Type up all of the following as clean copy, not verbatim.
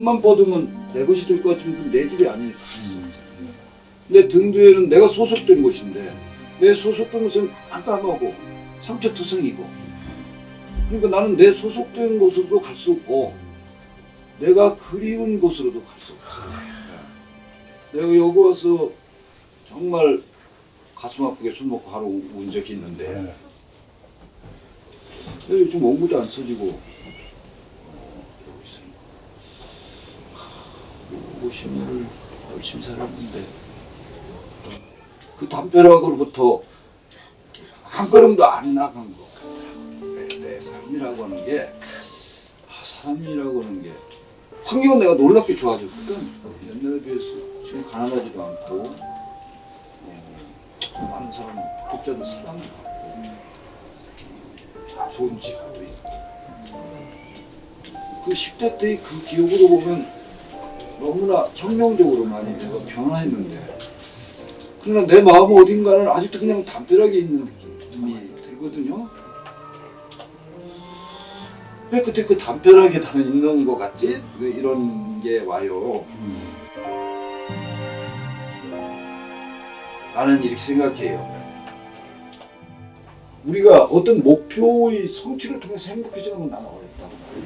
만 뻗으면 내 것이 될 것 같지만 내 집이 아니니까 할 수 없잖아요. 내 등 뒤에는 내가 소속된 곳인데 내 소속된 곳은 깜깜하고 상처투성이고, 그러니까 나는 내 소속된 곳으로도 갈 수 없고 내가 그리운 곳으로도 갈 수 없잖아요. 내가 여기 와서 정말 가슴 아프게 술 먹고 하루 운 적이 있는데 요즘 원고도 안 써지고 50년을 열심히 살았는데 그 담벼락으로부터 한 걸음도 안 나간 것 같더라고요. 내 삶이라고 하는 게, 사람이라고 하는 게 환경은 내가 놀랍게 좋아졌거든. 옛날에 비해서 지금 가난하지도 않고 많은 사람, 독자들 사랑을 받고 좋은 직업도 있고, 그 10대 때의 그 기억으로 보면 너무나 혁명적으로 많이 내가 변화했는데, 그러나 내 마음 어딘가는 아직도 그냥 담벼락에 있는 느낌이 들거든요. 왜 그때 그 담벼락에 나는 있는 것 같지? 이런 게 와요. 나는 이렇게 생각해요. 우리가 어떤 목표의 성취를 통해서 행복해지는 건 나는 어렵다고 봐요.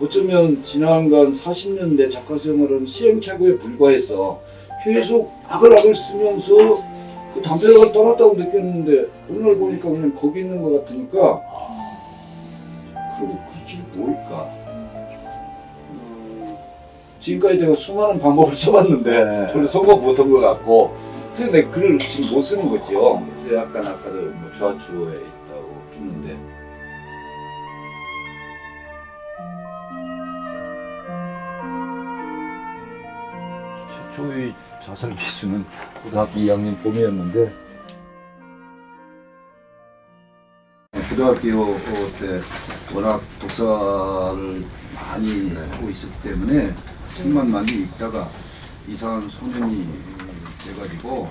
어쩌면 지난간 40년 내 작가 생활은 시행착오에 불과해서 계속 악을 쓰면서 그 담벼락을 떠났다고 느꼈는데, 오늘 보니까 그냥 거기 있는 것 같으니까, 그럼 그 길이 뭘까? 지금까지 내가 수많은 방법을 써봤는데 별로 성공 못한 것 같고, 근데 내 글을 지금 못 쓰는 거죠. 그래서 약간 아까도 뭐 좌추에 있다고 했는데, 최초의 자살 기수는 고등학교 2학년 봄이었는데, 고등학교 때 워낙 독서를 많이 하고 있었기 때문에 책만 많이 읽다가 이상한 소년이 돼가지고.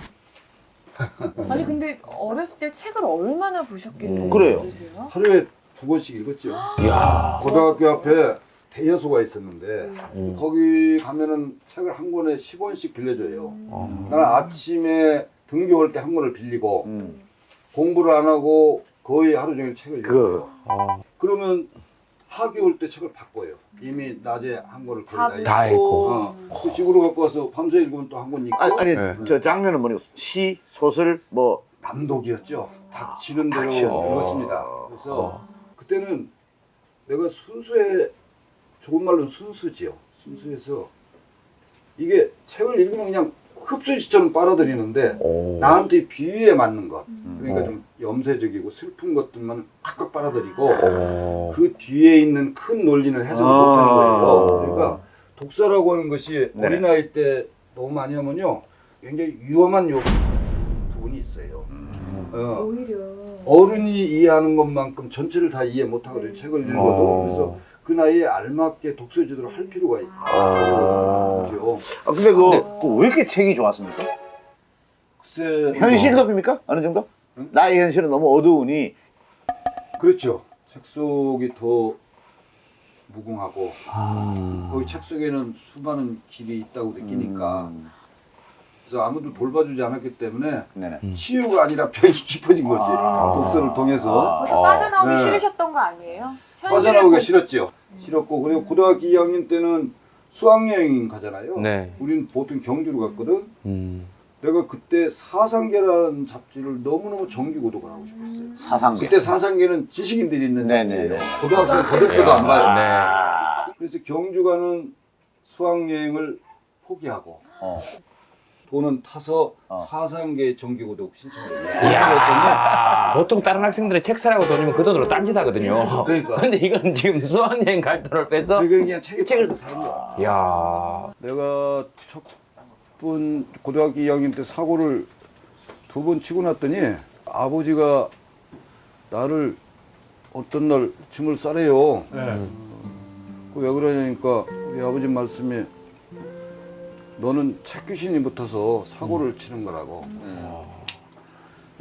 아니 근데 어렸을 때 책을 얼마나 보셨길래 그래요. 그러세요? 하루에 2권씩 읽었죠. 이야. 고등학교 앞에 대여소가 있었는데 거기 가면은 책을 한 권에 10원씩 빌려줘요. 나는 아침에 등교할 때 한 권을 빌리고 공부를 안 하고 거의 하루 종일 책을 읽어요. 그러면 하교 올 때 책을 바꿔요. 이미 낮에 한 권을 거의 다 읽고. 그 집으로 갖고 와서 밤새 읽으면 또 한 권 읽고. 아니 네. 저 장르는 뭐냐? 시, 소설, 뭐 남독이었죠. 닥치는 대로 닥쳐. 읽었습니다. 그래서 그때는 내가 좋은 말로 순수지요. 순수해서 이게 책을 읽으면 그냥 흡수지처럼 빨아들이는데 나한테 비위에 맞는 것, 그러니까 좀 염세적이고 슬픈 것들만 팍팍 빨아들이고 그 뒤에 있는 큰 논리는 해석을 못하는 거예요. 그러니까 독서라고 하는 것이 네. 어린아이 때 너무 많이 하면요 굉장히 위험한 부분이 있어요. 오히려 어른이 이해하는 것만큼 전체를 다 이해 못하거든요. 책을 읽어도. 그래서 그 나이에 알맞게 독서 지도를 할 필요가 있죠. 근데 왜 이렇게 책이 좋았습니까? 글쎄, 현실이 덮입니까? 어느 정도? 나의 현실은 너무 어두우니. 그렇죠. 책 속이 더 무궁하고 거기 책 속에는 수많은 길이 있다고 느끼니까, 그래서 아무도 돌봐주지 않았기 때문에 네네. 치유가 아니라 병이 깊어진 거지. 독서를 통해서. 거기서 빠져나오기 네. 싫으셨던 거 아니에요? 빠져나오기가 싫었죠. 싫었고, 그리고 고등학교 2학년 때는 수학여행 가잖아요. 네. 우리는 보통 경주로 갔거든. 내가 그때 사상계라는 잡지를 너무너무 정기 구독을 하고 싶었어요. 사상계. 그때 사상계는 지식인들이 있는 네네. 잡지예요. 고등학생 고등학교도 안 봐요. 네. 그래서 경주 가는 수학여행을 포기하고 돈은 타서 사상계 정기 구독 신청을 했어요. 이야. 보통 다른 학생들은 책 사라고 돈이면 그 돈으로 딴짓 하거든요. 그러니까. 근데 이건 지금 수학여행 갈 돈을 빼서. 그러니까 그냥 책을 사는 거야. 이야. 내가 첫 번 고등학교 2학년 때 사고를 2번 치고 났더니 아버지가 나를 어떤 날 짐을 싸래요. 왜 그러냐니까 우리 아버지 말씀이 너는 책 귀신이 붙어서 사고를 치는 거라고.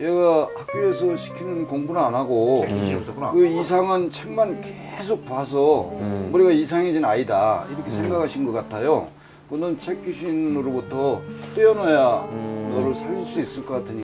얘가 학교에서 시키는 공부는 안 하고 없었구나. 그 이상한 책만 계속 봐서 머리가 이상해진 아이다 이렇게 생각하신 것 같아요. 그는 책 귀신으로부터 떼어놔야 너를 살릴 수 있을 것 같으니